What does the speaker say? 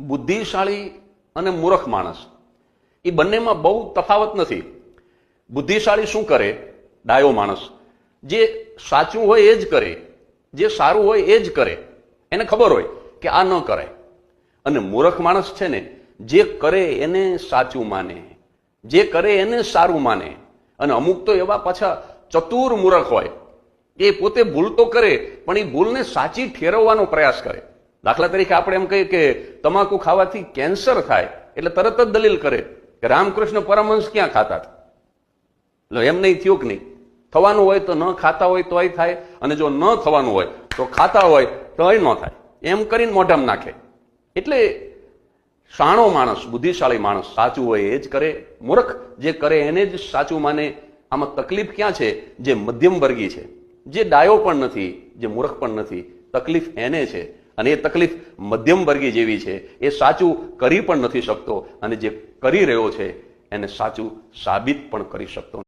બુદ્ધિશાળી અને મૂર્ખ માણસ એ બંનેમાં બહુ તફાવત નથી. બુદ્ધિશાળી શું કરે? ડાયો માણસ જે સાચું હોય એ જ કરે, જે સારું હોય એ જ કરે, એને ખબર હોય કે આ ન કરાય. અને મૂર્ખ માણસ છે ને, જે કરે એને સાચું માને, જે કરે એને સારું માને. અને અમુક તો એવા પાછા ચતુર મૂર્ખ હોય એ પોતે ભૂલ તો કરે પણ એ ભૂલને સાચી ઠેરવવાનો પ્રયાસ કરે. દાખલા તરીકે આપણે એમ કહીએ કે તમાકુ ખાવાથી કેન્સર થાય એટલે તરત જ દલીલ કરે કે રામકૃષ્ણ પરમહંસ ક્યાં ખાતા હતા. એમ નહીં થયું કે નહીં? થવાનું હોય તો ન ખાતા હોય તોય થાય, અને જો ન થવાનું હોય તો ખાતા હોય તોય ન થાય, એમ કરીને મોઢામાં નાખે. એટલે શાણો માણસ, બુદ્ધિશાળી માણસ સાચું હોય એ જ કરે, મૂર્ખ જે કરે એને જ સાચું માને. આમાં તકલીફ ક્યાં છે? જે મધ્યમ વર્ગી છે, જે ડાયો પણ નથી, જે મૂર્ખ પણ નથી, તકલીફ એને છે. અને એ તકલીફ મધ્યમ વર્ગી જેવી છે, એ સાચું કરી પણ નથી શકતો, અને જે કરી રહ્યો છે એને સાચું સાબિત પણ કરી શકતો નથી.